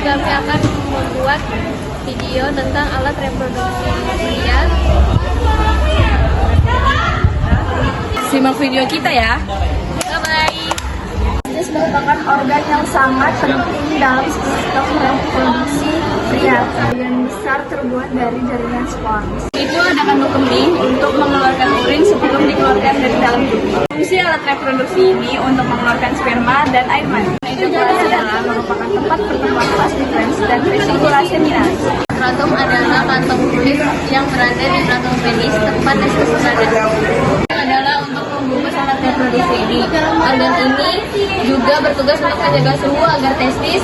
kami akan membuat video tentang alat reproduksi pria. Simak video kita ya. Bye-bye. Testis merupakan organ yang sangat penting dalam sistem reproduksi pria. Bagian besar terbuat dari jaringan spons. Itu ada kandung kemih untuk mengeluarkan urin sebelum dikeluarkan dari dalam tubuh. Fungsi alat reproduksi ini untuk mengeluarkan sperma dan air mani. Itu jelas adalah merupakan tempat pertemuan vas deferens dan vesicula seminalis. Stratum adalah kantong kulit yang berada di belakang penis, tempat testis berada. Adalah untuk membungkus alat reproduksi ini. Organ ini juga bertugas untuk menjaga suhu agar testis,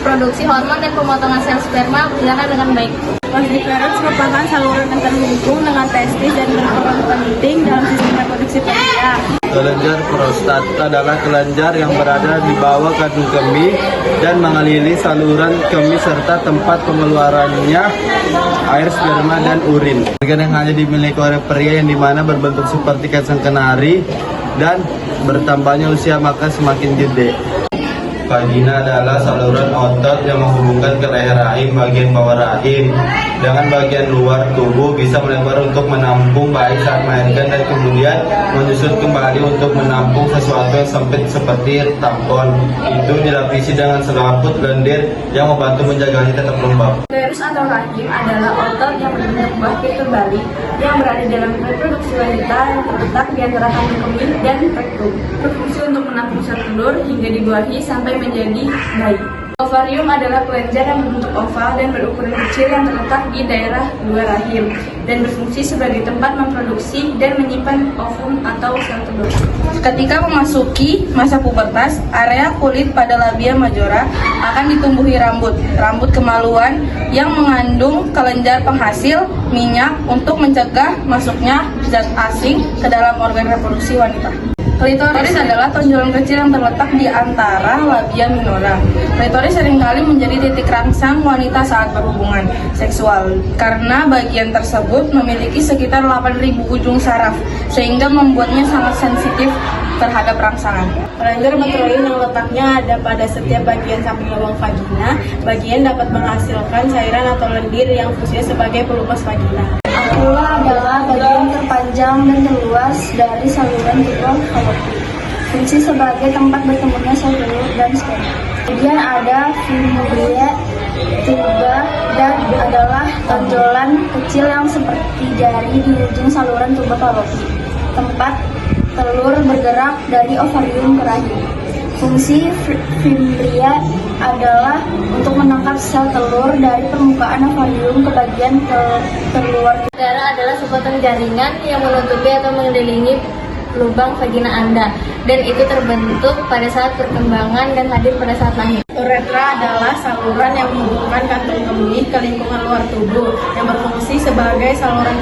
produksi hormon dan pemotongan sel sperma berjalan dengan baik. Vas deferens merupakan saluran yang terhubung dengan testis dan berperan penting dalam sistem reproduksi pria. Kelenjar prostat adalah kelenjar yang berada di bawah kandung kemih dan mengaliri saluran kemih serta tempat pengeluarannya air, sperma, dan urin. Organ yang hanya dimiliki oleh pria yang dimana berbentuk seperti kacang kenari dan bertambahnya usia maka semakin gede. Vagina adalah saluran otot yang menghubungkan ke leher rahim bagian bawah rahim dengan bagian luar tubuh, bisa melebar untuk menampung baik saat melahirkan dan kemudian menyusut kembali untuk menampung sesuatu yang sempit seperti tampon. Itu dilapisi dengan selaput lendir yang membantu menjaganya tetap lembab. Uterus atau rahim adalah otot yang berbentuk buah terbalik yang berada dalam reproduksi wanita yang terletak di antara kandung kemih dan rektum. Berfungsi untuk menampung sel telur hingga dibuahi sampai menjadi bayi. Ovarium adalah kelenjar yang berbentuk oval dan berukuran kecil yang terletak di daerah luar rahim dan berfungsi sebagai tempat memproduksi dan menyimpan ovum atau sel telur. Ketika memasuki masa pubertas, area kulit pada labia majora akan ditumbuhi rambut kemaluan yang mengandung kelenjar penghasil minyak untuk mencegah masuknya zat asing ke dalam organ reproduksi wanita. Klitoris adalah tonjolan kecil yang terletak di antara labia minora. Klitoris seringkali menjadi titik rangsang wanita saat berhubungan seksual karena bagian tersebut memiliki sekitar 8.000 ujung saraf sehingga membuatnya sangat sensitif terhadap rangsangan. Kelenjar matroid yang letaknya ada pada setiap bagian samping lubang vagina. Bagian dapat menghasilkan cairan atau lendir yang fungsinya sebagai pelumas vagina. Akula adalah bagian terpanjang dan terluas dari saluran tubuh fallopi. Fungsi sebagai tempat bertemunya sel telur dan sperma. Kemudian ada fimbria, tuba, dan adalah tonjolan kecil yang seperti jari di ujung saluran tubuh fallopi. Tempat telur bergerak dari ovarium ke rahim. Fungsi fimbria adalah untuk menangkap sel telur dari permukaan ovarium ke bagian terluar. Darah adalah sepotong jaringan yang menutupi atau mengelilingi lubang vagina Anda, dan itu terbentuk pada saat perkembangan dan hadir pada saat lahir. Uretra adalah saluran yang menghubungkan kantong kemih ke lingkungan luar tubuh yang berfungsi sebagai saluran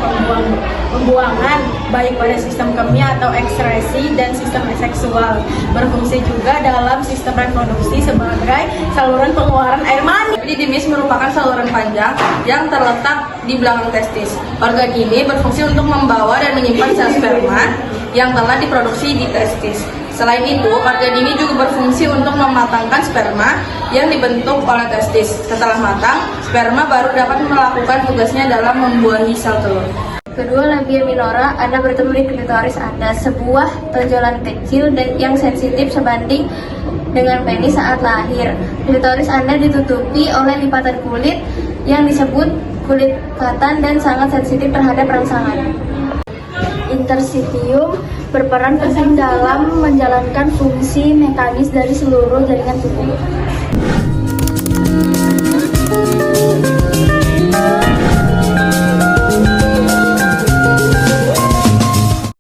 pembuangan baik pada sistem kemih atau ekskresi dan sistem seksual. Berfungsi juga dalam sistem reproduksi sebagai saluran pengeluaran air mani. Epididymis merupakan saluran panjang yang terletak di belakang testis. Organ ini berfungsi untuk membawa dan menyimpan sel sperma yang telah diproduksi di testis. Selain itu, organ ini juga berfungsi untuk mematangkan sperma yang dibentuk oleh testis. Setelah matang, sperma baru dapat melakukan tugasnya dalam membuahi sel telur. Kedua labia minora Anda bertemu di klitoris Anda, sebuah tonjolan kecil dan yang sensitif sebanding dengan penis saat lahir. Klitoris Anda ditutupi oleh lipatan kulit yang disebut kulit katan dan sangat sensitif terhadap rangsangan. Interstitium berperan penting dalam menjalankan fungsi mekanis dari seluruh jaringan tubuh.